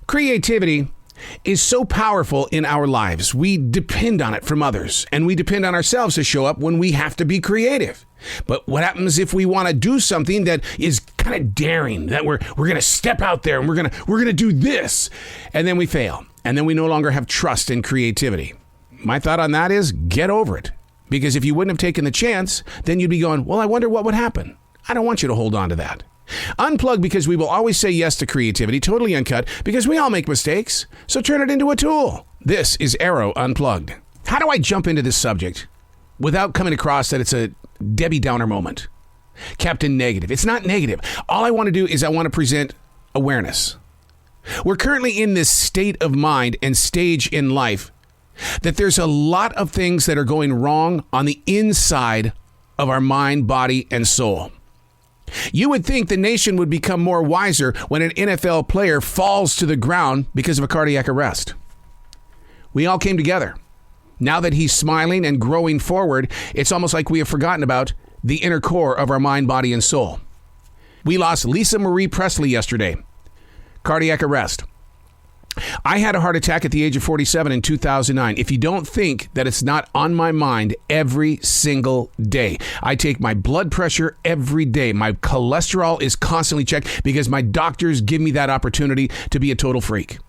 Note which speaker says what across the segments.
Speaker 1: Creativity is so powerful in our lives. We depend on it from others, and we depend on ourselves to show up when we have to be creative. But what happens if we want to do something that is kind of daring, that we're going to step out there and we're going to do this, and then we fail, and then we no longer have trust in creativity? My thought on that is get over it, because if you wouldn't have taken the chance, then you'd be going, well, I wonder what would happen. I don't want you to hold on to that. Unplug, because we will always say yes to creativity. Totally Uncut, because we all make mistakes. So turn it into a tool. This is Arroe Unplugged. How do I jump into this subject without coming across that it's a Debbie Downer moment? Captain Negative. It's not negative. All I want to do is I want to present awareness. We're currently in this state of mind and stage in life that there's a lot of things that are going wrong on the inside of our mind, body, and soul. You would think the nation would become more wiser when an NFL player falls to the ground because of a cardiac arrest. We all came together. Now that he's smiling and growing forward, it's almost like we have forgotten about the inner core of our mind, body, and soul. We lost Lisa Marie Presley yesterday. Cardiac arrest. I had a heart attack at the age of 47 in 2009. If you don't think that it's not on my mind every single day. I take my blood pressure every day. My cholesterol is constantly checked because my doctors give me that opportunity to be a total freak.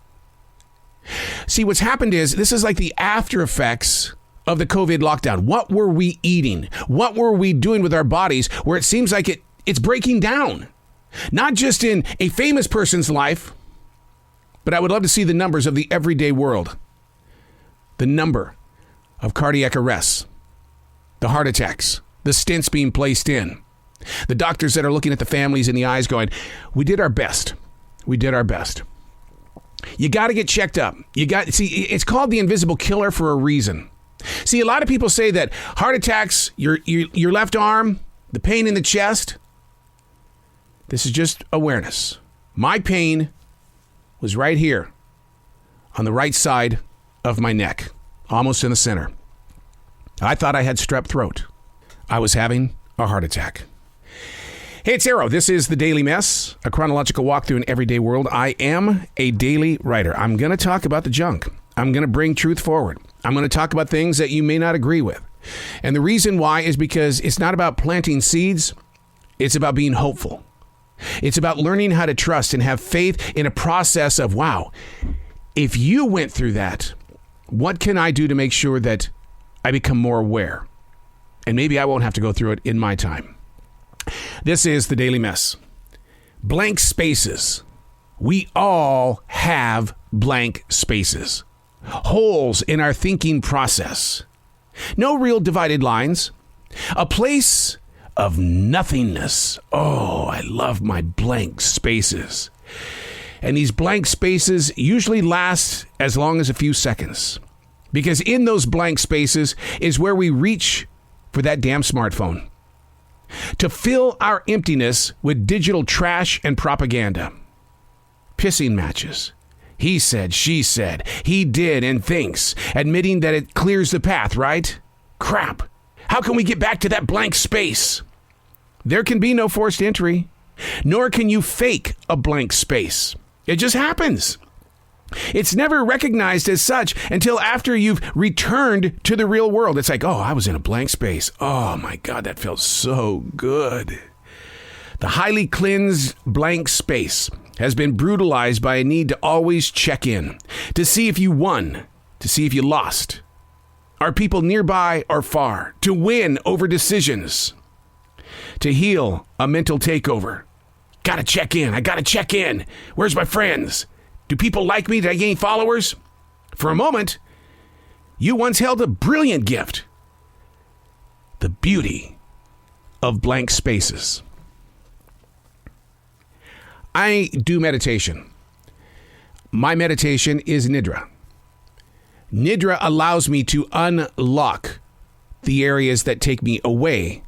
Speaker 1: See, what's happened is this is like the after effects of the COVID lockdown. What were we eating? What were we doing with our bodies where it seems like it's breaking down? Not just in a famous person's life, but I would love to see the numbers of the everyday world. The number of cardiac arrests, the heart attacks, the stents being placed in, the doctors that are looking at the families in the eyes going, we did our best. We did our best. You got to get checked up. It's called the invisible killer for a reason. See, a lot of people say that heart attacks, your left arm, the pain in the chest, this is just awareness. My pain was right here on the right side of my neck, almost in the center. I thought I had strep throat. I was having a heart attack. Hey, it's Arroe. This is The Daily Mess, a chronological walk through an everyday world. I am a daily writer. I'm going to talk about the junk. I'm going to bring truth forward. I'm going to talk about things that you may not agree with. And the reason why is because it's not about planting seeds. It's about being hopeful. It's about learning how to trust and have faith in a process of, wow, if you went through that, what can I do to make sure that I become more aware? And maybe I won't have to go through it in my time. This is The Daily Mess. Blank spaces. We all have blank spaces. Holes in our thinking process. No real divided lines. A place of nothingness. Oh, I love my blank spaces. And these blank spaces usually last as long as a few seconds. Because in those blank spaces is where we reach for that damn smartphone. To fill our emptiness with digital trash and propaganda. Pissing matches. He said, she said, he did and thinks, admitting that it clears the path, right? Crap. How can we get back to that blank space? There can be no forced entry, nor can you fake a blank space. It just happens. It's never recognized as such until after you've returned to the real world. It's like, oh, I was in a blank space. Oh my God, that felt so good. The highly cleansed blank space has been brutalized by a need to always check in, to see if you won, to see if you lost. Are people nearby or far? To win over decisions. To heal a mental takeover. Gotta check in. I gotta check in. Where's my friends? Do people like me? Did I gain followers? For a moment, you once held a brilliant gift. The beauty of blank spaces. I do meditation. My meditation is Nidra. Nidra allows me to unlock the areas that take me away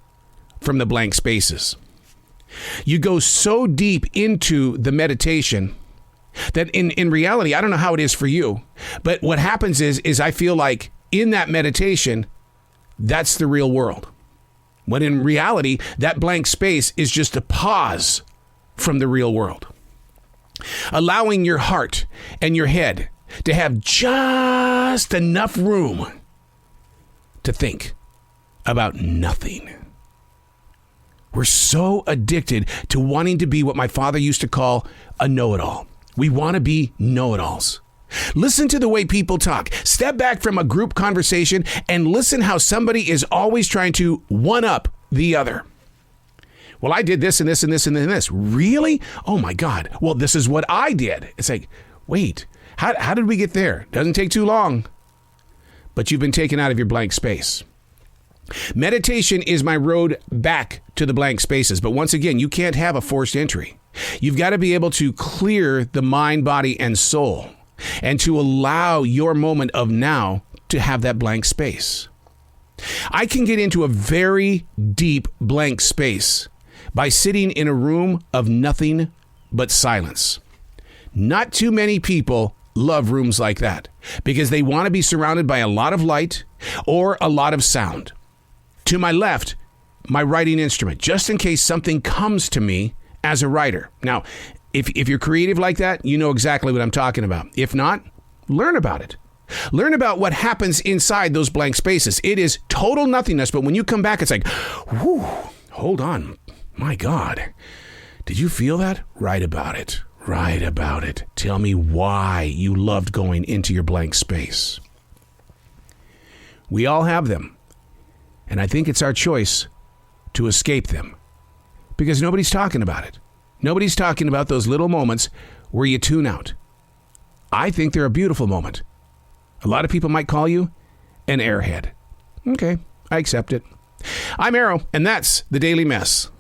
Speaker 1: from the blank spaces. You go so deep into the meditation that in reality, I don't know how it is for you, but what happens is I feel like in that meditation, that's the real world. When in reality, that blank space is just a pause from the real world. Allowing your heart and your head to have just enough room to think about nothing. We're so addicted to wanting to be what my father used to call a know-it-all. We want to be know-it-alls. Listen to the way people talk. Step back from a group conversation and listen how somebody is always trying to one-up the other. Well, I did this and this and this and this. Really? Oh my God. Well, this is what I did. It's like, wait, how did we get there? Doesn't take too long. But you've been taken out of your blank space. Meditation is my road back to the blank spaces. But once again, you can't have a forced entry. You've got to be able to clear the mind, body, and soul, and to allow your moment of now to have that blank space. I can get into a very deep blank space by sitting in a room of nothing but silence. Not too many people love rooms like that because they want to be surrounded by a lot of light or a lot of sound. To my left, my writing instrument, just in case something comes to me as a writer. Now, if you're creative like that, you know exactly what I'm talking about. If not, learn about it. Learn about what happens inside those blank spaces. It is total nothingness, but when you come back, it's like, whew, hold on. My God, did you feel that? Write about it. Write about it. Tell me why you loved going into your blank space. We all have them. And I think it's our choice to escape them because nobody's talking about it. Nobody's talking about those little moments where you tune out. I think they're a beautiful moment. A lot of people might call you an airhead. Okay, I accept it. I'm Arroe, and that's The Daily Mess.